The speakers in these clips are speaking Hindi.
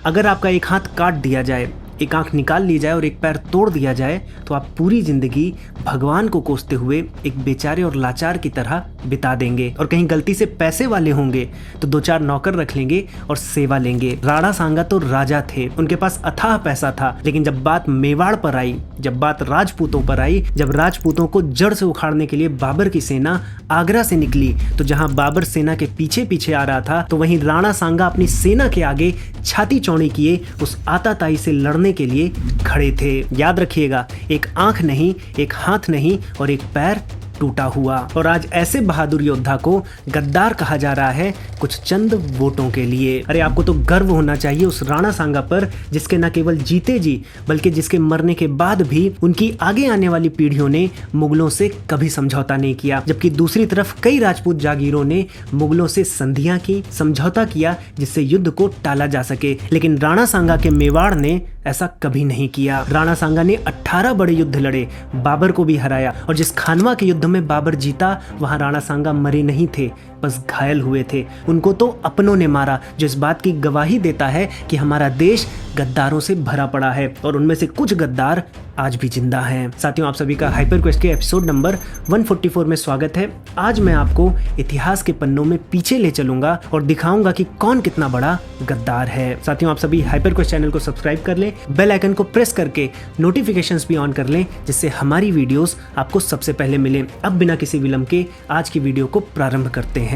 अगर आपका एक हाथ काट दिया जाए, एक आंख निकाल ली जाए और एक पैर तोड़ दिया जाए तो आप पूरी जिंदगी भगवान को कोसते हुए एक बेचारे और लाचार की तरह बिता देंगे। और कहीं गलती से पैसे वाले होंगे तो 2-4 नौकर रख लेंगे और सेवा लेंगे। राणा सांगा तो राजा थे, उनके पास अथाह पैसा था, लेकिन जब बात मेवाड़ पर आई, जब बात राजपूतों पर आई, जब राजपूतों को जड़ से उखाड़ने के लिए बाबर की सेना आगरा से निकली, तो जहां बाबर सेना के पीछे पीछे आ रहा था, तो वहीं राणा सांगा अपनी सेना के आगे छाती चौड़ी किए उस आताताई से लड़ने के लिए खड़े थे। याद रखिएगा, एक आंख नहीं, एक हाथ नहीं और एक पैर टूटा हुआ। और आज ऐसे बहादुर योद्धा को गद्दार कहा जा रहा है कुछ चंद वोटों के लिए। अरे आपको तो गर्व होना चाहिए उस राणा सांगा पर, जिसके न केवल जीते जी बल्कि जिसके मरने के बाद भी उनकी आगे आने वाली पीढ़ियों ने मुगलों से कभी समझौता नहीं किया, जबकि दूसरी तरफ कई राजपूत जागीरों ने मुगलों से संधियां की, समझौता किया जिससे युद्ध को टाला जा सके। लेकिन राणा सांगा के मेवाड़ ने ऐसा कभी नहीं किया। राणा सांगा ने 18 बड़े युद्ध लड़े, बाबर को भी हराया, और जिस खानवा के युद्ध में बाबर जीता वहां राणा सांगा मरे नहीं थे, बस घायल हुए थे। उनको तो अपनों ने मारा, जो इस बात की गवाही देता है कि हमारा देश गद्दारों से भरा पड़ा है और उनमें से कुछ गद्दार आज भी जिंदा हैं। साथियों, आप सभी का हाइपर क्वेस्ट के एपिसोड नंबर 144 में स्वागत है। आज मैं आपको इतिहास के पन्नों में पीछे ले चलूंगा और दिखाऊंगा कि कौन कितना बड़ा गद्दार है। साथियों, आप सभी हाइपर क्वेस्ट चैनल को सब्सक्राइब कर लें, बेल आइकन को प्रेस करके नोटिफिकेशंस भी ऑन कर लें, जिससे हमारी वीडियोस आपको सबसे पहले मिले। अब बिना किसी विलंब के आज की वीडियो को प्रारंभ करते हैं।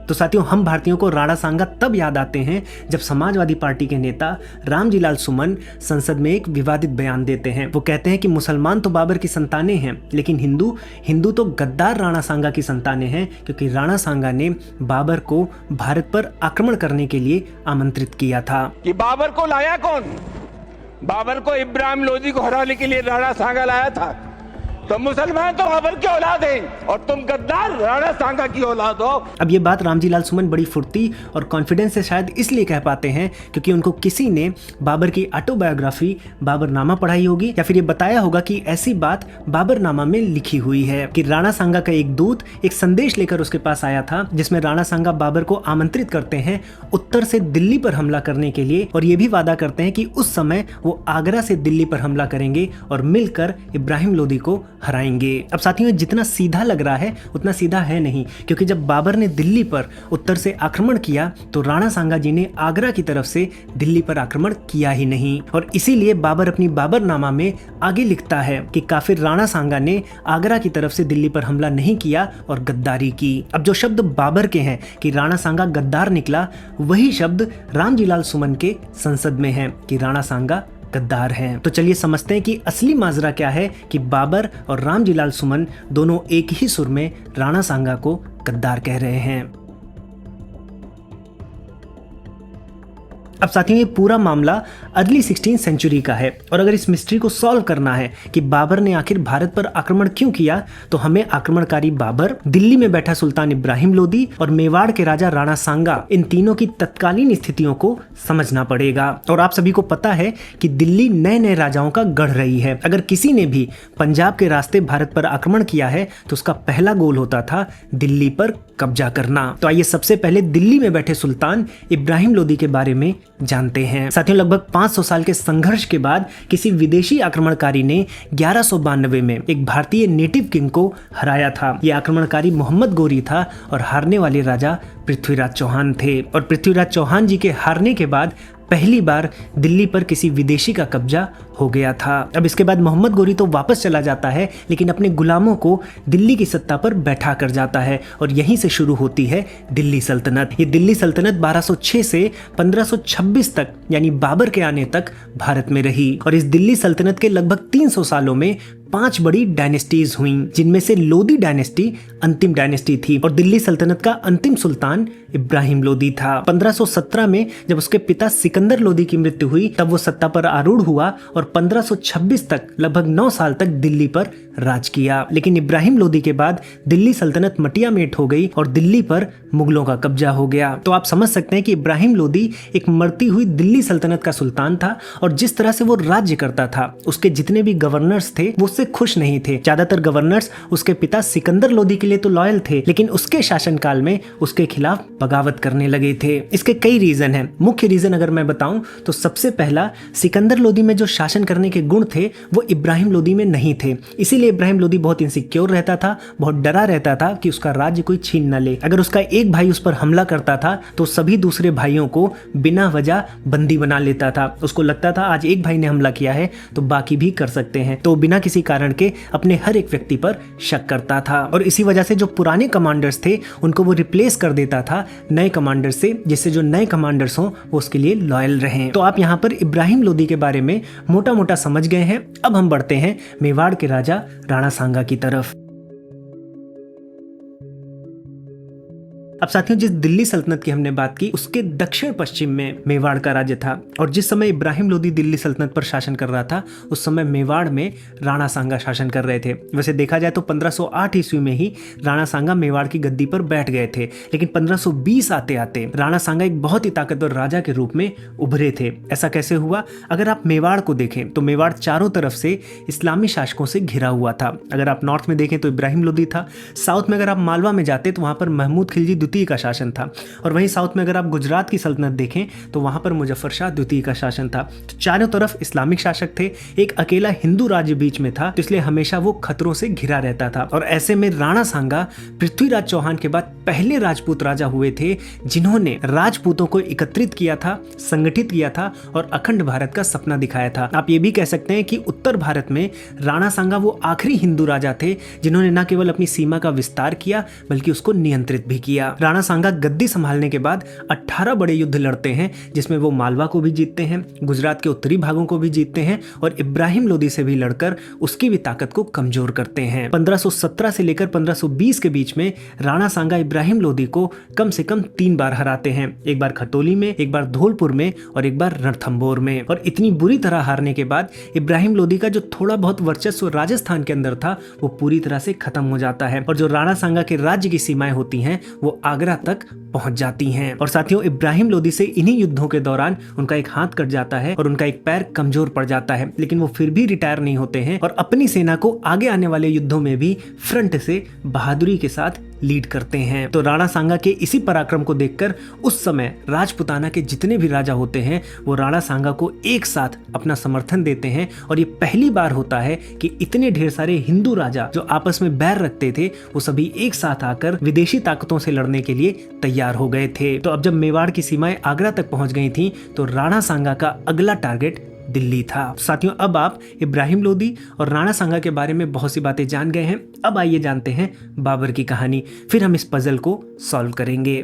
तो साथियों, हम भारतीयों को राणा सांगा तब याद आते हैं जब समाजवादी पार्टी के नेता रामजीलाल सुमन संसद में एक विवादित बयान देते हैं। वो कहते हैं कि मुसलमान तो बाबर की संतानें हैं, लेकिन हिंदू तो गद्दार राणा सांगा की संतानें हैं, क्योंकि राणा सांगा ने बाबर को भारत पर आक्रमण करने के लिए आमंत्रित किया था। कि बाबर को लाया कौन? बाबर को इब्राहिम लोदी को हराने के लिए राणा सांगा लाया था। तो मुसलमान तो बाबर की औलाद हैं और तुम गद्दार राणा सांगा की औलाद हो। अब ये बात रामजीलाल सुमन बड़ी फुर्ती और कॉन्फिडेंस से शायद इसलिए कह पाते हैं क्योंकि उनको किसी ने बाबर की ऑटोबायोग्राफी बाबरनामा पढ़ाई होगी, या फिर ये बताया होगा कि ऐसी बात बाबरनामा में लिखी हुई है कि राणा सांगा का एक दूत एक संदेश लेकर उसके पास आया था, जिसमें राणा सांगा बाबर को आमंत्रित करते हैं उत्तर से दिल्ली पर हमला करने के लिए, और ये भी वादा करते हैं कि उस समय वो आगरा से दिल्ली पर हमला करेंगे और मिलकर इब्राहिम लोदी को हराएंगे। अब साथियों, जितना सीधा लग रहा है उतना सीधा है नहीं, क्योंकि जब बाबर ने दिल्ली पर उत्तर से आक्रमण किया तो राणा सांगा जी ने आगरा की तरफ से दिल्ली पर आक्रमण किया ही नहीं। और इसीलिए बाबर अपनी बाबरनामा में आगे लिखता है कि काफिर राणा सांगा ने आगरा की तरफ से दिल्ली पर हमला नहीं किया और गद्दारी की। अब जो शब्द बाबर के हैं कि राणा सांगा गद्दार निकला, वही शब्द रामजीलाल सुमन के संसद में है कि राणा सांगा गद्दार हैं। तो चलिए समझते हैं कि असली माजरा क्या है कि बाबर और रामजीलाल सुमन दोनों एक ही सुर में राणा सांगा को गद्दार कह रहे हैं। अब साथियों, ये पूरा मामला अर्ली 16th सेंचुरी का है, और अगर इस मिस्ट्री को सॉल्व करना है कि बाबर ने आखिर भारत पर आक्रमण क्यों किया, तो हमें आक्रमणकारी बाबर, दिल्ली में बैठा सुल्तान इब्राहिम लोदी और मेवाड़ के राजा राणा सांगा, इन तीनों की तत्कालीन स्थितियों को समझना पड़ेगा। और आप सभी को पता है कि दिल्ली नए नए राजाओं का गढ़ रही है। अगर किसी ने भी पंजाब के रास्ते भारत पर आक्रमण किया है तो उसका पहला गोल होता था दिल्ली पर कब्जा करना। तो आइए सबसे पहले दिल्ली में बैठे सुल्तान इब्राहिम लोदी के बारे में जानते हैं। साथियों, लगभग 500 साल के संघर्ष के बाद किसी विदेशी आक्रमणकारी ने 1192 में एक भारतीय नेटिव किंग को हराया था। यह आक्रमणकारी मोहम्मद गोरी था और हारने वाले राजा पृथ्वीराज चौहान थे। और पृथ्वीराज चौहान जी के हारने के बाद पहली बार दिल्ली पर किसी विदेशी का कब्जा हो गया था। अब इसके बाद मोहम्मद गोरी तो वापस चला जाता है, लेकिन अपने गुलामों को दिल्ली की सत्ता पर बैठा कर जाता है, और यहीं से शुरू होती है दिल्ली सल्तनत। ये दिल्ली सल्तनत 1206 से 1526 तक, यानी बाबर के आने तक भारत में रही। और इस दिल्ली सल्तनत के लगभग 300 सालों में 5 बड़ी डायनेस्टीज हुईं, जिनमें से लोदी डायनेस्टी अंतिम डायनेस्टी थी, और दिल्ली सल्तनत का अंतिम सुल्तान इब्राहिम लोदी था। 1517 में जब उसके पिता सिकंदर लोदी की मृत्यु हुई, तब वो सत्ता पर आरूढ़ हुआ और 1526 तक लगभग 9 साल तक दिल्ली पर राज किया। लेकिन इब्राहिम लोदी के बाद दिल्ली सल्तनत मटियामेट हो गई और दिल्ली पर मुगलों का कब्जा हो गया। तो आप समझ सकते हैं कि इब्राहिम लोदी एक मरती हुई दिल्ली सल्तनत का सुल्तान था और जिस तरह से वो राज्य करता था उसके जितने भी गवर्नर्स थे वो उससे खुश नहीं थे। ज्यादातर गवर्नर्स उसके पिता सिकंदर लोदी के लिए तो लॉयल थे, लेकिन उसके शासनकाल में उसके खिलाफ बगावत करने लगे थे। इसके कई रीजन हैं। मुख्य रीजन अगर मैं बताऊं तो सबसे पहला, सिकंदर लोदी में जो शासन करने के गुण थे वो इब्राहिम लोदी में नहीं थे। इसीलिए इब्राहिम लोदी बहुत इनसिक्योर रहता था, बहुत डरा रहता था कि उसका राज्य कोई छीन न ले। अगर उसका एक भाई उस पर हमला करता था तो सभी दूसरे भाइयों को बिना वजह बंदी बना लेता था। उसको लगता था आज एक भाई ने हमला किया है तो बाकी भी कर सकते हैं, तो बिना किसी कारण के अपने हर एक व्यक्ति पर शक करता था। और इसी वजह से जो पुराने कमांडर्स थे उनको वो रिप्लेस कर देता था नए कमांडर से, जिससे जो नए कमांडर्स हों वो उसके लिए लॉयल रहें। तो आप यहाँ पर इब्राहिम लोदी के बारे में मोटा मोटा समझ गए हैं। अब हम बढ़ते हैं मेवाड़ के राजा राणा सांगा की तरफ। अब साथियों, जिस दिल्ली सल्तनत की हमने बात की उसके दक्षिण पश्चिम में मेवाड़ का राज्य था और जिस समय इब्राहिम लोदी दिल्ली सल्तनत पर शासन कर रहा था उस समय मेवाड़ में राणा सांगा शासन कर रहे थे। वैसे देखा जाए तो 1508 ईस्वी में ही राणा सांगा मेवाड़ की गद्दी पर बैठ गए थे, लेकिन 1520 आते आते राणा सांगा एक बहुत ही ताकतवर राजा के रूप में उभरे थे। ऐसा कैसे हुआ? अगर आप मेवाड़ को देखें तो मेवाड़ चारों तरफ से इस्लामी शासकों से घिरा हुआ था। अगर आप नॉर्थ में देखें तो इब्राहिम लोदी था, साउथ में अगर आप मालवा में जाते तो वहां पर महमूद खिलजी द्वितीय का शासन था, और वहीं साउथ में अगर आप गुजरात की सल्तनत देखें तो वहां पर मुजफ्फर शाह द्वितीय का शासन था। तो चारों तरफ इस्लामिक शासक थे, एक अकेला हिंदू राज्य बीच में था, तो इसलिए हमेशा वो खतरों से घिरा रहता था। और ऐसे में राणा सांगा पृथ्वीराज चौहान के बाद पहले राजपूत राजा हुए थे जिन्होंने राजपूतों को एकत्रित किया था, संगठित किया था और अखंड भारत का सपना दिखाया था। आप ये भी कह सकते हैं कि उत्तर भारत में राणा सांगा वो आखिरी हिंदू राजा थे जिन्होंने न केवल अपनी सीमा का विस्तार किया बल्कि उसको नियंत्रित भी किया। राणा सांगा गद्दी संभालने के बाद 18 बड़े युद्ध लड़ते हैं, जिसमें वो मालवा को भी जीतते हैं, गुजरात के उत्तरी भागों को भी जीतते हैं और इब्राहिम लोदी से भी लड़कर उसकी भी ताकत को कमजोर करते हैं। 1517 से लेकर 1520 के बीच में राणा सांगा इब्राहिम लोदी को कम से कम 3 बार हराते हैं, एक बार खतौली में, एक बार धौलपुर में और एक बार रणथंभौर में। और इतनी बुरी तरह हारने के बाद इब्राहिम लोदी का जो थोड़ा बहुत वर्चस्व राजस्थान के अंदर था वो पूरी तरह से खत्म हो जाता है और जो राणा सांगा के राज्य की सीमाएं होती हैं वो आगरा तक पहुंच जाती हैं। और साथियों, इब्राहिम लोदी से इन्हीं युद्धों के दौरान उनका एक हाथ कट जाता है और उनका एक पैर कमजोर पड़ जाता है, लेकिन वो फिर भी रिटायर नहीं होते हैं और अपनी सेना को आगे आने वाले युद्धों में भी फ्रंट से बहादुरी के साथ लीड करते हैं। तो राणा सांगा के इसी पराक्रम को देखकर उस समय राजपुताना के जितने भी राजा होते हैं वो राणा सांगा को एक साथ अपना समर्थन देते हैं और ये पहली बार होता है कि इतने ढेर सारे हिंदू राजा जो आपस में बैर रखते थे वो सभी एक साथ आकर विदेशी ताकतों से लड़ने के लिए तैयार हो गए थे। तो अब जब मेवाड़ की सीमाएं आगरा तक पहुंच गई थी तो राणा सांगा का अगला टारगेट दिल्ली था। साथियों, अब आप इब्राहिम लोदी और राणा सांगा के बारे में बहुत सी बातें जान गए हैं। अब आइए जानते हैं बाबर की कहानी, फिर हम इस पजल को सॉल्व करेंगे।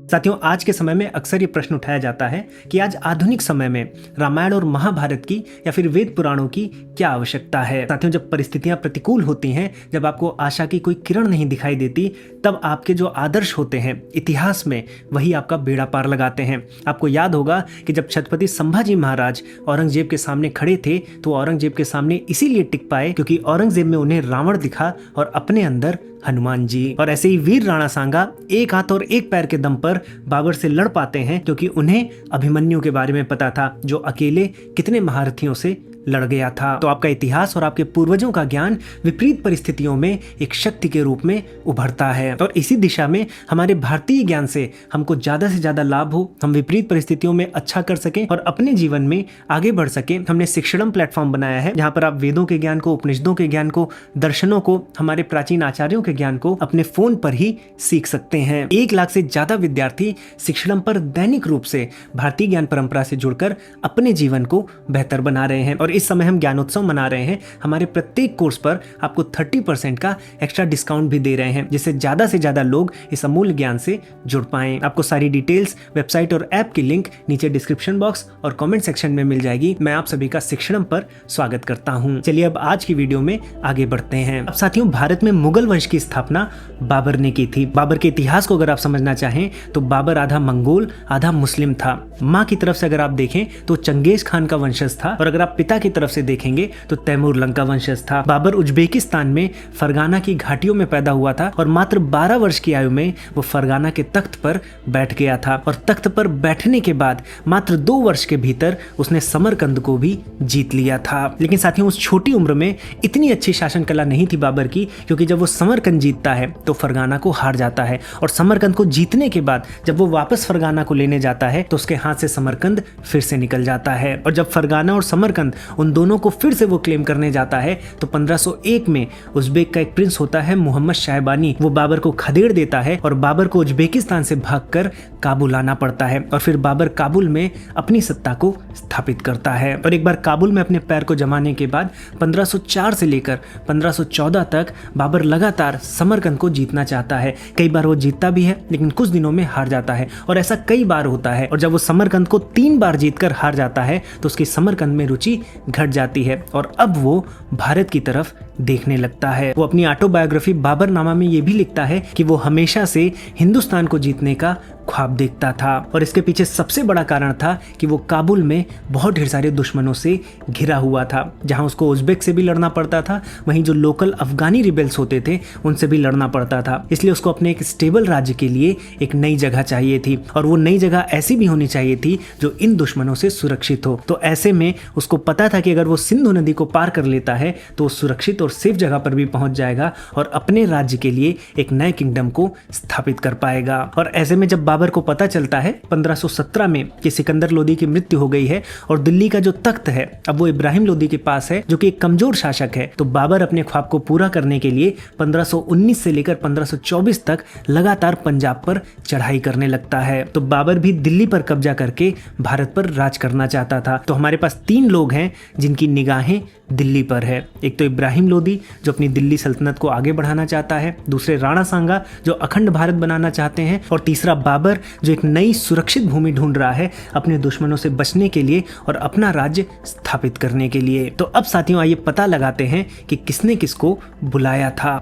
साथियों, आज के समय में अक्सर ये प्रश्न उठाया जाता है कि आज आधुनिक समय में रामायण और महाभारत की या फिर वेद पुराणों की क्या आवश्यकता है। साथियों, जब परिस्थितियां प्रतिकूल होती हैं, जब आपको आशा की कोई किरण नहीं दिखाई देती, तब आपके जो आदर्श होते हैं इतिहास में वही आपका बेड़ा पार लगाते हैं। आपको याद होगा कि जब छत्रपति संभाजी महाराज औरंगजेब के सामने खड़े थे तो औरंगजेब के सामने इसीलिए टिक पाए क्योंकि औरंगजेब में उन्हें रावण दिखा और अपने अंदर हनुमान जी। और ऐसे ही वीर राणा सांगा एक हाथ और एक पैर के दम पर बाबर से लड़ पाते हैं क्योंकि उन्हें अभिमन्यु के बारे में पता था जो अकेले कितने महारथियों से लड़ गया था। तो आपका इतिहास और आपके पूर्वजों का ज्ञान विपरीत परिस्थितियों में एक शक्ति के रूप में उभरता है और इसी दिशा में हमारे भारतीय ज्ञान से हमको ज्यादा से ज्यादा लाभ हो, हम विपरीत परिस्थितियों में अच्छा कर सकें और अपने जीवन में आगे बढ़ सकें। हमने शिक्षणम प्लेटफॉर्म बनाया है जहां पर आप वेदों के ज्ञान को, उपनिषदों के ज्ञान को, दर्शनों को, हमारे प्राचीन आचार्यों के ज्ञान को अपने फोन पर ही सीख सकते हैं। 1 लाख से ज्यादा विद्यार्थी शिक्षणम पर दैनिक रूप से भारतीय ज्ञान परंपरा से जुड़कर अपने जीवन को बेहतर बना रहे हैं और इस समय हम ज्ञानोत्सव मना रहे हैं। हमारे प्रत्येक कोर्स पर आपको 30% का एक्स्ट्रा डिस्काउंट भी दे रहे हैं जिससे ज्यादा से ज्यादा लोग इस अमूल्य ज्ञान से जुड़ पाएं। आपको सारी डिटेल्स, वेबसाइट और ऐप की लिंक नीचे डिस्क्रिप्शन बॉक्स और कमेंट सेक्शन में मिल जाएगी। मैं आप सभी का शिक्षणम पर स्वागत करता हूं। चलिए अब आज की वीडियो में आगे बढ़ते हैं। अब साथियों, भारत में मुगल वंश की स्थापना बाबर ने की थी। बाबर के इतिहास को अगर आप समझना चाहें तो बाबर आधा मंगोल आधा मुस्लिम था। माँ की तरफ से अगर आप देखें तो चंगेज खान का वंशज था और अगर आप पिता की तरफ से देखेंगे तो तैमूर लंका वंशज था। बाबर उज्बेकिस्तान में फरगाना की घाटियों में पैदा हुआ था और मात्र 12 वर्ष की आयु में वो फरगाना के तख्त पर बैठ गया था और तख्त पर बैठने के बाद मात्र 2 वर्ष के भीतर उसने समरकंद को भी जीत लिया था। लेकिन साथियों, उस छोटी उम्र में इतनी अच्छी शासन कला नहीं थी बाबर की, क्योंकि जब वो समरकंद जीतता है तो फरगाना को हार जाता है और समरकंद को जीतने के बाद जब वो वापस फरगाना को लेने जाता है तो उसके हाथ से समरकंद फिर से निकल जाता है। और जब फरगाना और समरकंद उन दोनों को फिर से वो क्लेम करने जाता है तो 1501 में उज्बेक का एक प्रिंस होता है मोहम्मद शाहबानी, वो बाबर को खदेड़ देता है और बाबर को उज्बेकिस्तान से भागकर काबुल आना पड़ता है और फिर बाबर काबुल में अपनी सत्ता को स्थापित करता है। और एक बार काबुल में अपने पैर को जमाने के बाद 1504 से लेकर 1514 तक बाबर लगातार समरकंद को जीतना चाहता है। कई बार वो जीतता भी है लेकिन कुछ दिनों में हार जाता है और ऐसा कई बार होता है। और जब वो समरकंद को 3 बार जीतकर हार जाता है तो उसकी समरकंद में रुचि घट जाती है और अब वो भारत की तरफ देखने लगता है। वो अपनी ऑटोबायोग्राफी बाबरनामा में ये भी लिखता है कि वो हमेशा से हिंदुस्तान को जीतने का ख्वाब देखता था और इसके पीछे सबसे बड़ा कारण था कि वो काबुल में बहुत ढेर सारे दुश्मनों से घिरा हुआ था। जहां उसको उज्बेक से भी लड़ना पड़ता था, वहीं जो लोकल अफगानी रिबेल्स होते थे उनसे भी लड़ना पड़ता था। इसलिए उसको अपने एक स्टेबल राज्य के लिए एक नई जगह चाहिए थी और वो नई जगह ऐसी भी होनी चाहिए थी जो इन दुश्मनों से सुरक्षित हो। तो ऐसे में उसको पता था कि अगर वो सिंधु नदी को पार कर लेता है तो सुरक्षित और सेफ जगह पर भी पहुंच जाएगा और अपने राज्य के लिए एक नए किंगडम को स्थापित कर पाएगा। और ऐसे में जब बाबर को पता चलता है 1517 में कि सिकंदर लोदी की मृत्यु हो गई है और दिल्ली का जो तख्त है अब वो इब्राहिम लोदी के पास है, जो कि एक कमजोर शासक है, तो बाबर अपने ख्वाब को पूरा करने के लिए 1519 से लेकर 1524 तक लगातार पंजाब पर चढ़ाई करने लगता है। तो बाबर भी दिल्ली पर कब्जा करके भारत पर राज करना चाहता था। तो हमारे पास 3 लोग हैं जिनकी निगाहें दिल्ली पर है। एक तो इब्राहिम लोदी जो अपनी दिल्ली सल्तनत को आगे बढ़ाना चाहता है, दूसरे राणा सांगा जो अखंड भारत बनाना चाहते हैं और तीसरा बाबर जो एक नई सुरक्षित भूमि ढूंढ रहा है अपने दुश्मनों से बचने के लिए और अपना राज्य स्थापित करने के लिए। तो अब साथियों आइए पता लगाते हैं कि किसने किसको बुलाया था।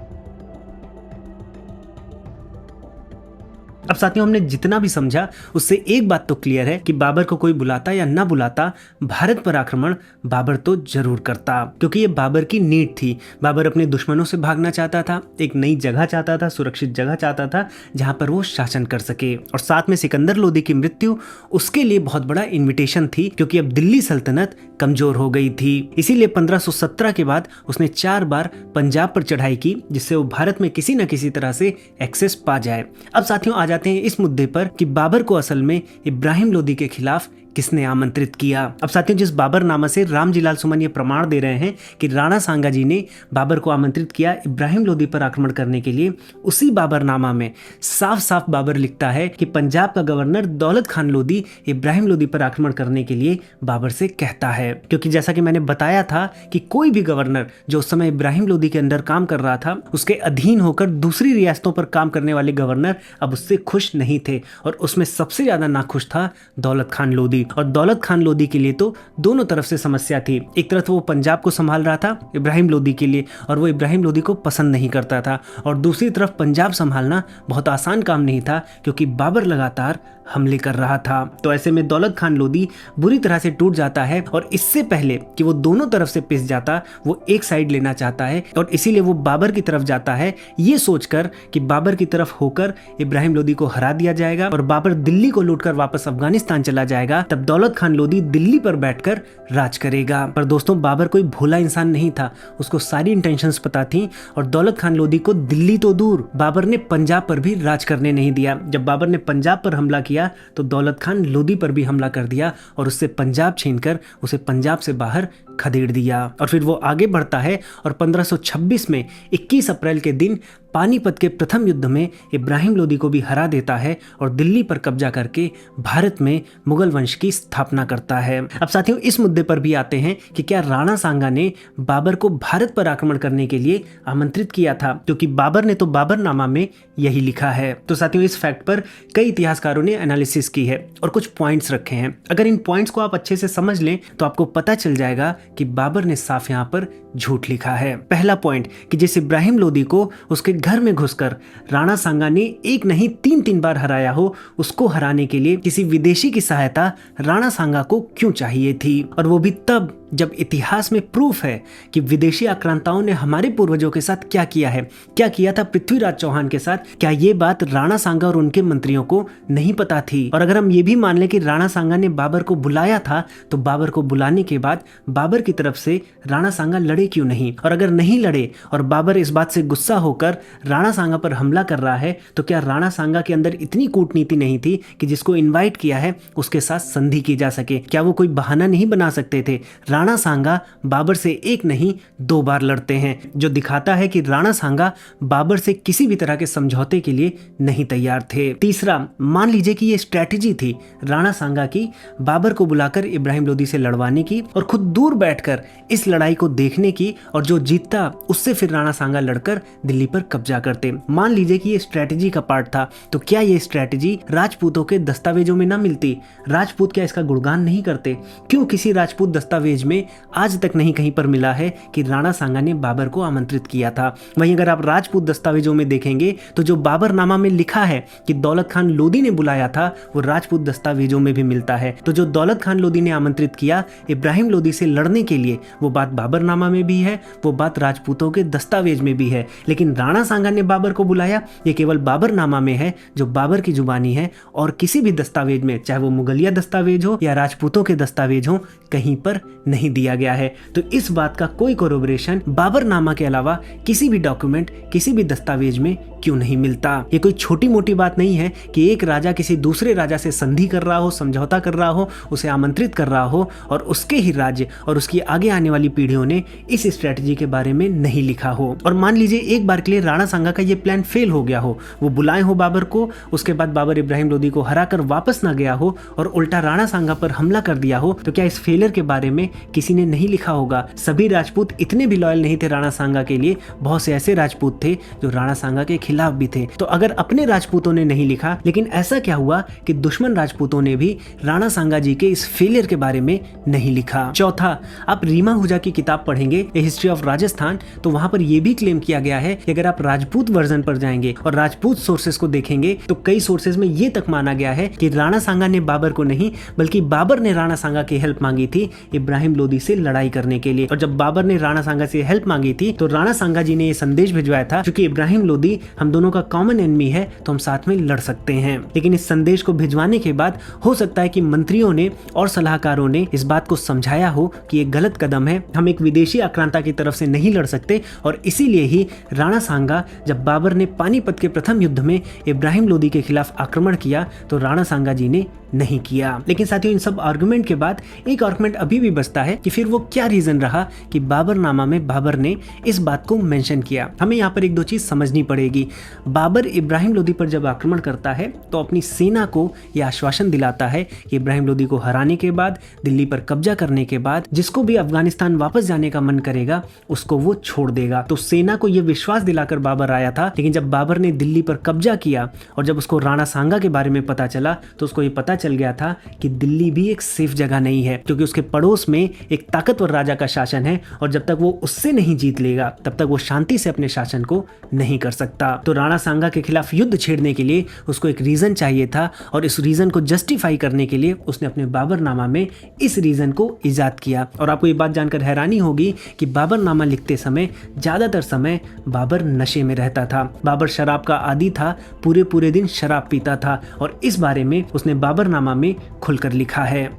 अब साथियों हमने जितना भी समझा उससे एक बात तो क्लियर है कि बाबर को कोई बुलाता या ना बुलाता, भारत पर आक्रमण बाबर तो जरूर करता, क्योंकि ये बाबर की नीड थी। बाबर अपने दुश्मनों से भागना चाहता था, एक नई जगह चाहता था, सुरक्षित जगह चाहता था जहां पर वो शासन कर सके। और साथ में सिकंदर लोदी की मृत्यु उसके लिए बहुत बड़ा इन्विटेशन थी, क्योंकि अब दिल्ली सल्तनत कमजोर हो गई थी। इसीलिए 1517 के बाद उसने 4 बार पंजाब पर चढ़ाई की, जिससे वो भारत में किसी न किसी तरह से एक्सेस पा जाए। अब साथियों आ जाते हैं इस मुद्दे पर कि बाबर को असल में इब्राहिम लोदी के खिलाफ किसने आमंत्रित किया। अब साथियों जिस बाबरनामा से रामजी लाल सुमन ये प्रमाण दे रहे हैं कि राणा सांगा जी ने बाबर को आमंत्रित किया इब्राहिम लोदी पर आक्रमण करने के लिए, उसी बाबरनामा में साफ साफ बाबर लिखता है कि पंजाब का गवर्नर दौलत खान लोदी इब्राहिम लोदी पर आक्रमण करने के लिए बाबर से कहता है। क्योंकि जैसा कि मैंने बताया था कि कोई भी गवर्नर जो उस समय इब्राहिम लोदी के अंडर काम कर रहा था, उसके अधीन होकर दूसरी रियासतों पर काम करने वाले गवर्नर अब उससे खुश नहीं थे और उसमें सबसे ज्यादा नाखुश था दौलत खान लोदी। और दौलत खान लोदी के लिए तो दोनों तरफ से समस्या थी। एक तरफ वो पंजाब को संभाल रहा था इब्राहिम लोदी के लिए और वो इब्राहिम लोदी को पसंद नहीं करता था, और दूसरी तरफ पंजाब संभालना बहुत आसान काम नहीं था क्योंकि बाबर लगातार हमले कर रहा था। तो ऐसे में दौलत खान लोदी बुरी तरह से टूट जाता है और इससे पहले कि वो दोनों तरफ से पिस जाता, वो एक साइड लेना चाहता है और इसीलिए वो बाबर की तरफ जाता है, ये सोचकर कि बाबर की तरफ होकर इब्राहिम लोदी को हरा दिया जाएगा और बाबर दिल्ली को लूटकर वापस अफगानिस्तान चला जाएगा। तब दौलत खान लोदी दिल्ली पर बैठकर राज करेगा। पर दोस्तों बाबर कोई भोला इंसान नहीं था, उसको सारी इंटेंशंस पता थी और दौलत खान लोदी को दिल्ली तो दूर, बाबर ने पंजाब पर भी राज करने नहीं दिया। जब बाबर ने पंजाब पर हमला किया तो दौलत खान लोदी पर भी हमला कर दिया और उससे पंजाब छीनकर उसे पंजाब से बाहर खदेड़ दिया। और फिर वो आगे बढ़ता है और 1526 में 21 अप्रैल के दिन पानीपत के प्रथम युद्ध में इब्राहिम लोदी को भी हरा देता है और दिल्ली पर कब्जा करके भारत में मुगल वंश की स्थापना करता है। अब साथियों इस मुद्दे पर भी आते हैं कि क्या राणा सांगा ने बाबर को भारत पर आक्रमण करने के लिए आमंत्रित किया था, क्योंकि बाबर ने तो बाबरनामा में यही लिखा है। तो साथियों इस फैक्ट पर कई इतिहासकारों ने एनालिसिस की है और कुछ पॉइंट्स रखे हैं। अगर इन पॉइंट्स को आप अच्छे से समझ लें तो आपको पता चल जाएगा कि बाबर ने साफ यहाँ पर झूठ लिखा है। पहला पॉइंट कि जिस इब्राहिम लोदी को उसके घर में घुसकर राणा सांगा ने एक नहीं 3 बार हराया हो, उसको हराने के लिए किसी विदेशी की सहायता राणा सांगा को क्यों चाहिए थी, और वो भी तब जब इतिहास में प्रूफ है कि विदेशी आक्रांताओं ने हमारे पूर्वजों के साथ क्या किया है, क्या किया था पृथ्वीराज चौहान के साथ। क्या ये बात राणा सांगा और उनके मंत्रियों को नहीं पता थी? और अगर हम ये भी मान लें कि राणा सांगा ने बाबर को बुलाया था, तो बाबर को बुलाने के बाद बाबर की तरफ से राणा सांगा लड़े क्यों नहीं? और अगर नहीं लड़े और बाबर इस बात से गुस्सा होकर राणा सांगा पर हमला कर रहा है, तो क्या राणा सांगा के अंदर इतनी कूटनीति नहीं थी कि जिसको इन्वाइट किया है उसके साथ संधि की जा सके? क्या वो कोई बहाना नहीं बना सकते थे? राणा सांगा बाबर से एक नहीं 2 बार लड़ते हैं, जो दिखाता है कि राणा सांगा बाबर से किसी भी तरह के समझौते के लिए नहीं तैयार थे। तीसरा, मान लीजिए कि ये स्ट्रैटेजी थी राणा सांगा की बाबर को बुलाकर इब्राहिम लोदी से लड़वाने की और खुद दूर बैठकर इस लड़ाई को देखने की, और जो जीतता उससे फिर राणा सांगा लड़कर दिल्ली पर कब्जा करते। मान लीजिए कि ये स्ट्रैटेजी का पार्ट था, तो क्या ये स्ट्रैटेजी राजपूतों के दस्तावेजों में ना मिलती? राजपूत क्या इसका गुणगान नहीं करते? क्यों किसी राजपूत दस्तावेज में आज तक नहीं कहीं पर मिला है कि राणा सांगा ने बाबर को आमंत्रित किया था? वहीं अगर आप राजपूत दस्तावेजों में देखेंगे तो जो बाबरनामा में लिखा है कि दौलत खान लोदी ने बुलाया था, वो राजपूत दस्तावेजों में भी मिलता है। तो जो दौलत खान लोदी ने आमंत्रित किया इब्राहिम लोदी से लड़ने के लिए, वो बात बाबरनामा में भी है, वो बात राजपूतों के दस्तावेज में भी है। लेकिन राणा सांगा ने बाबर को बुलाया, ये केवल बाबरनामा में है जो बाबर की जुबानी है, और किसी भी दस्तावेज में, चाहे वो मुगलिया दस्तावेज हो या राजपूतों के दस्तावेज हो, कहीं पर नहीं दिया गया है। तो इस बात का कोई कोरोबरेशन बाबरनामा के अलावा किसी भी डॉक्यूमेंट, किसी भी दस्तावेज में क्यों नहीं मिलता? ये कोई छोटी मोटी बात नहीं है कि एक राजा किसी दूसरे राजा से संधि कर रहा हो, समझौता कर रहा हो, उसे आमंत्रित कर रहा हो, और उसके ही राज्य और उसकी आगे आने वाली पीढ़ियों ने इस स्ट्रेटजी के बारे में नहीं लिखा हो। और मान लीजिए एक बार के लिए राणा सांगा का ये प्लान फेल हो गया हो, वो बुलाए हो बाबर को, उसके बाद बाबर इब्राहिम लोदी को हरा कर वापस ना गया हो और उल्टा राणा सांगा पर हमला कर दिया हो, तो क्या इस फेलियर के बारे में किसी ने नहीं लिखा होगा? सभी राजपूत इतने भी लॉयल नहीं थे राणा सांगा के लिए, बहुत से ऐसे राजपूत थे जो राणा सांगा के खिलाफ भी थे। तो अगर अपने राजपूतों ने नहीं लिखा, लेकिन ऐसा क्या हुआ कि दुश्मन राजपूतों ने भी राणा सांगा जी के इस फेलियर के बारे में नहीं लिखा? चौथा, आप रीमा हुजा की किताब पढ़ेंगे ए हिस्ट्री ऑफ राजस्थान, तो वहां पर यह भी क्लेम किया गया है कि अगर आप राजपूत वर्जन पर जाएंगे और राजपूत सोर्सेस को देखेंगे तो कई सोर्सेस में यह तक माना गया है कि राणा सांगा ने बाबर को नहीं, बल्कि बाबर ने राणा सांगा की हेल्प मांगी थी इब्राहिम लोदी से लड़ाई करने के लिए। और जब बाबर ने राणा सांगा से हेल्प मांगी थी तो राणा सांगा जी ने यह संदेश भिजवाया था, क्योंकि इब्राहिम लोदी हम दोनों का कॉमन एनिमी है तो हम साथ में लड़ सकते हैं। लेकिन इस संदेश को भिजवाने के बाद हो सकता है कि मंत्रियों ने और सलाहकारों ने इस बात को समझाया हो कि ये गलत कदम है, हम एक विदेशी आक्रांता की तरफ से नहीं लड़ सकते, और इसीलिए ही राणा सांगा जब बाबर ने पानीपत के प्रथम युद्ध में इब्राहिम लोदी के खिलाफ आक्रमण किया तो राणा सांगा जी ने नहीं किया। लेकिन साथियों, इन सब आर्गुमेंट के बाद एक आर्गुमेंट अभी भी बचता है कि फिर वो क्या रीजन रहा कि बाबरनामा में बाबर ने इस बात को मेंशन किया। हमें यहाँ पर एक दो चीज समझनी पड़ेगी। बाबर इब्राहिम लोदी पर जब आक्रमण करता है तो अपनी सेना को यह आश्वासन दिलाता है कि इब्राहिम लोदी को हराने के बाद, दिल्ली पर कब्जा करने के बाद जिसको भी अफगानिस्तान वापस जाने का मन करेगा उसको वो छोड़ देगा। तो सेना को यह विश्वास दिलाकर बाबर आया था। लेकिन जब बाबर ने दिल्ली पर कब्जा किया और जब उसको राणा सांगा के बारे में पता चला तो उसको ये पता चल गया था कि दिल्ली भी एक सेफ जगह नहीं है, क्योंकि उसके पड़ोस में एक ताकतवर राजा का शासन है और जब तक वो उससे नहीं जीत लेगा तब तक वो शांति से अपने शासन को नहीं कर सकता। तो राणा सांगा के खिलाफ युद्ध छेड़ने के लिए उसको एक रीजन चाहिए था, और इस रीजन को जस्टिफाई करने के लिए उसने अपने बाबरनामा में इस रीजन को इजाद किया। और आपको ये बात जानकर हैरानी होगी कि बाबरनामा लिखते समय ज्यादातर समय बाबर नशे में रहता था। बाबर शराब का आदी था, पूरे दिन शराब पीता था, और इस बारे में उसने बाबरनामा में खुलकर लिखा है।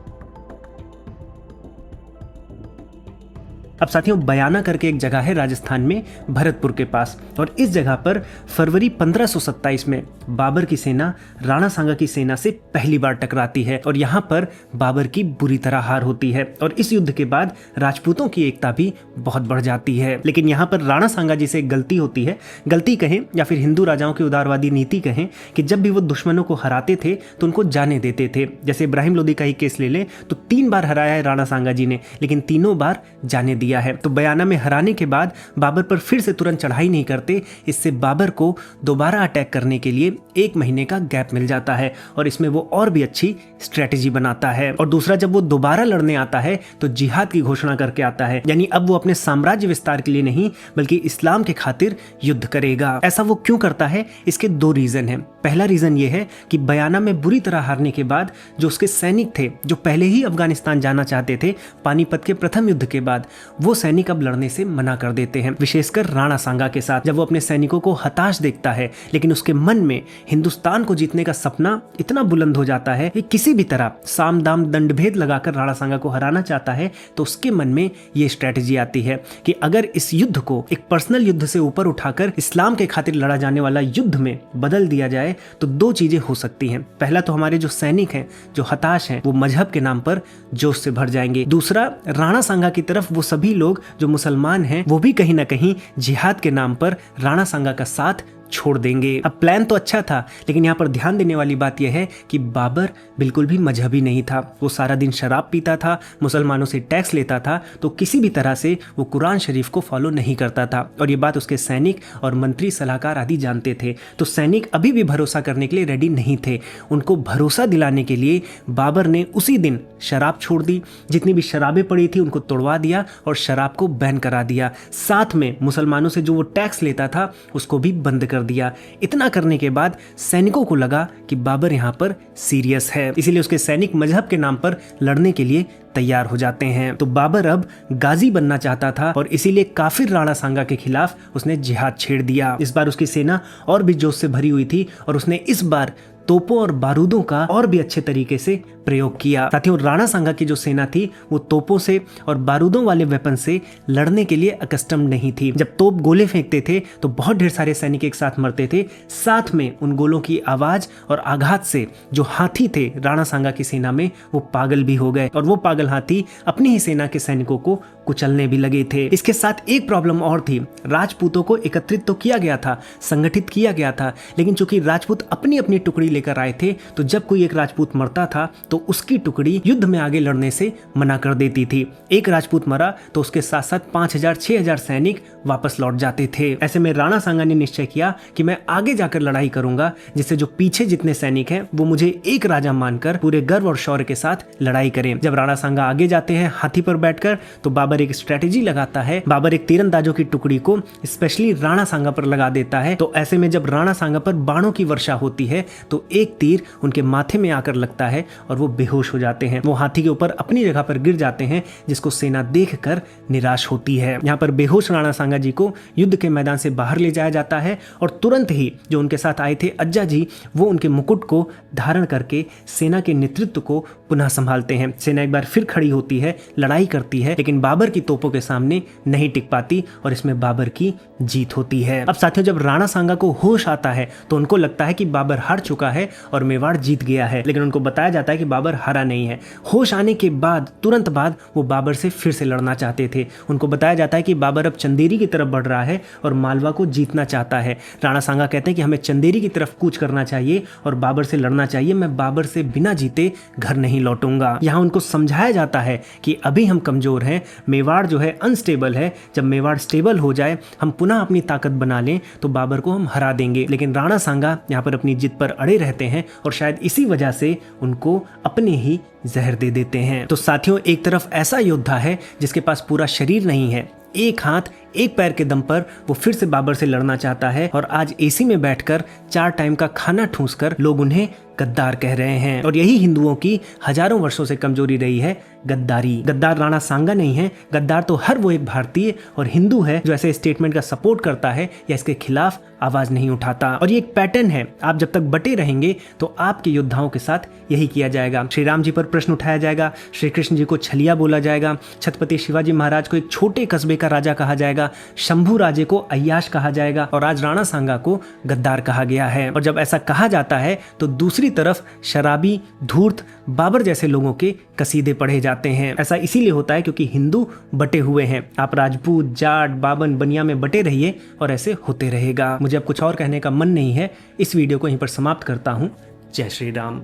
अब साथियों, बयाना करके एक जगह है राजस्थान में भरतपुर के पास, और इस जगह पर फरवरी 1527 में बाबर की सेना राणा सांगा की सेना से पहली बार टकराती है और यहाँ पर बाबर की बुरी तरह हार होती है। और इस युद्ध के बाद राजपूतों की एकता भी बहुत बढ़ जाती है। लेकिन यहाँ पर राणा सांगा जी से एक गलती होती है, गलती कहें या फिर हिंदू राजाओं की उदारवादी नीति कहें, कि जब भी वो दुश्मनों को हराते थे तो उनको जाने देते थे। जैसे इब्राहिम लोदी का ही केस ले लें तो 3 बार हराया है राणा सांगा जी ने, लेकिन तीनों बार जाने दिया लिया है। तो बयाना में हराने के बाद बाबर पर फिर से तुरंत चढ़ाई नहीं करते, इससे बाबर को दोबारा अटैक करने के लिए 1 महीने का गैप मिल जाता है और इसमें वो और भी अच्छी स्ट्रेटेजी बनाता है। और दूसरा, जब वो दोबारा लड़ने आता है तो जिहाद की घोषणा करके आता है, यानी अब वो अपने साम्राज्य विस्तार के लिए नहीं बल्कि इस्लाम के खातिर युद्ध करेगा। ऐसा वो क्यों करता है? इसके 2 रीजन हैं। पहला रीजन ये है कि बयाना में बुरी तरह हारने के बाद जो उसके सैनिक थे, जो पहले ही अफगानिस्तान जाना चाहते थे पानीपत के प्रथम युद्ध के बाद, वो सैनिक अब लड़ने से मना कर देते हैं, विशेषकर राणा सांगा के साथ। जब वो अपने सैनिकों को हताश देखता है, लेकिन उसके मन में हिंदुस्तान को जीतने का सपना इतना बुलंद हो जाता है कि किसी भी तरह साम दाम दंडभेद लगाकर राणा सांगा को हराना चाहता है, तो उसके मन में ये स्ट्रेटेजी आती है कि अगर इस युद्ध को एक पर्सनल युद्ध से ऊपर उठाकर इस्लाम के खातिर लड़ा जाने वाला युद्ध में बदल दिया जाए तो 2 चीजें हो सकती हैं। पहला तो हमारे जो सैनिक हैं, जो हताश हैं, वो मजहब के नाम पर जोश से भर जाएंगे। दूसरा, राणा सांगा की तरफ वो सभी लोग जो मुसलमान हैं वो भी कहीं ना कहीं जिहाद के नाम पर राणा सांगा का साथ छोड़ देंगे। अब प्लान तो अच्छा था, लेकिन यहाँ पर ध्यान देने वाली बात यह है कि बाबर बिल्कुल भी मजहबी नहीं था। वो सारा दिन शराब पीता था, मुसलमानों से टैक्स लेता था, तो किसी भी तरह से वो कुरान शरीफ को फॉलो नहीं करता था और ये बात उसके सैनिक और मंत्री सलाहकार आदि जानते थे। तो सैनिक अभी भी भरोसा करने के लिए रेडी नहीं थे। उनको भरोसा दिलाने के लिए बाबर ने उसी दिन शराब छोड़ दी, जितनी भी शराबें पड़ी थी उनको तोड़वा दिया और शराब को बैन करा दिया। साथ में मुसलमानों से जो वो टैक्स लेता था उसको भी बंद कर दिया। इतना करने के बाद सैनिकों को लगा कि बाबर यहाँ पर सीरियस है, इसीलिए उसके सैनिक मजहब के नाम पर लड़ने के लिए तैयार हो जाते हैं। तो बाबर अब गाजी बनना चाहता था और इसीलिए काफिर राणा सांगा के खिलाफ उसने जिहाद छेड़ दिया। इस बार उसकी सेना और भी जोश से भरी हुई थी और उसने इस बार तोपों और बारूदों का और भी अच्छे तरीके से प्रयोग किया। साथियों, राणा सांगा की जो सेना थी वो तोपों से और बारूदों वाले वेपन से लड़ने के लिए अकस्टम नहीं थी। जब तोप गोले फेंकते थे तो बहुत ढेर सारे सैनिक एक साथ मरते थे। साथ में उन गोलों की आवाज और आघात से जो हाथी थे राणा सांगा की सेना में वो पागल भी हो गए और वो पागल हाथी अपनी ही सेना के सैनिकों को कुचलने भी लगे थे। इसके साथ एक प्रॉब्लम और थी। राजपूतों को एकत्रित तो किया गया था, संगठित किया गया था, लेकिन चूंकि राजपूत अपनी अपनी टुकड़ी लेकर आए थे तो जब कोई एक राजपूत मरता था तो उसकी टुकड़ी युद्ध में आगे लड़ने से मना कर देती थी। एक राजपूत मरा तो उसके साथ साथ 5000-6000 सैनिक वापस लौट जाते थे। ऐसे में राणा सांगा ने निश्चय किया कि मैं आगे जाकर लड़ाई करूंगा, जिससे जो पीछे जितने सैनिक हैं वो मुझे एक राजा मानकर पूरे गर्व और शौर्य के साथ लड़ाई करें। जब राणा सांगा आगे जाते हैं हाथी पर बैठकर, तो बाबर एक स्ट्रेटेजी लगाता है। बाबर एक तीरंदाजों की टुकड़ी को स्पेशली राणा सांगा पर लगा देता है। तो ऐसे में जब राणा सांगा पर बाणों की वर्षा होती है तो एक तीर उनके माथे में आकर लगता है और वो बेहोश हो जाते हैं। वो हाथी के ऊपर अपनी जगह पर गिर जाते हैं, जिसको सेना देखकर निराश होती है। यहाँ पर बेहोश राणा सांगा जी को युद्ध के मैदान से बाहर ले जाया जाता है और तुरंत ही जो उनके साथ आए थे अज्जा जी, वो उनके मुकुट को धारण करके सेना के नेतृत्व को पुनः संभालते हैं। सेना एक बार फिर खड़ी होती है, लड़ाई करती है, लेकिन बाबर की तोपों के सामने नहीं टिक पाती और इसमें बाबर की जीत होती है। अब साथियों, जब राणा सांगा को होश आता है तो उनको लगता है कि बाबर हार चुका है और मेवाड़ जीत गया है, लेकिन उनको बताया जाता है कि बाबर हारा नहीं है। होश आने के बाद तुरंत बाद वो बाबर से फिर से लड़ना चाहते थे। उनको बताया जाता है कि बाबर अब चंदेरी की तरफ बढ़ रहा है और मालवा को जीतना चाहता है। राणा सांगा कहते हैं कि हमें चंदेरी की तरफ कूच करना चाहिए और बाबर से लड़ना चाहिए। मैं बाबर से बिना जीते घर नहीं लौटूंगा। यहाँ उनको समझाया जाता है कि अभी हम कमजोर हैं, मेवाड़ जो है अनस्टेबल है, जब मेवाड़ स्टेबल हो जाए, हम पुनः अपनी ताकत बना लें तो बाबर को हम हरा देंगे। लेकिन राणा सांगा यहाँ पर अपनी जिद पर अड़े रहते हैं और शायद इसी वजह से उनको अपने ही जहर दे देते हैं। तो साथियों, एक तरफ ऐसा योद्धा है जिसके पास पूरा शरीर नहीं है, एक हाथ एक पैर के दम पर वो फिर से बाबर से लड़ना चाहता है और आज एसी में बैठकर 4 टाइम का खाना ठूंसकर लोग उन्हें गद्दार कह रहे हैं। और यही हिंदुओं की हजारों वर्षों से कमजोरी रही है, गद्दारी। गद्दार राणा सांगा नहीं है, गद्दार तो हर वो एक भारतीय और हिंदू है जो ऐसे स्टेटमेंट का सपोर्ट करता है या इसके खिलाफ आवाज नहीं उठाता। और ये एक पैटर्न है, आप जब तक बटे रहेंगे तो आपके योद्धाओं के साथ यही किया जाएगा। श्री राम जी पर प्रश्न उठाया जाएगा, श्री कृष्ण जी को छलिया बोला जाएगा, छत्रपति शिवाजी महाराज को एक छोटे कस्बे का राजा कहा जाएगा, शंभू राजे को अय्याश कहा जाएगा और आज राणा सांगा को गद्दार कहा गया है। और जब ऐसा कहा जाता है तो दूसरी तरफ शराबी, धूर्त, बाबर जैसे लोगों के कसीदे पढ़े जाते हैं। ऐसा इसीलिए होता है क्योंकि हिंदू बटे हुए हैं। आप राजपूत, जाट, बावन, बनिया में बटे रहिए और ऐसे होते रहेगा। मुझे अब कुछ और कहने का मन नहीं है। इस वीडियो को यहीं पर समाप्त करता हूँ। जय श्री राम।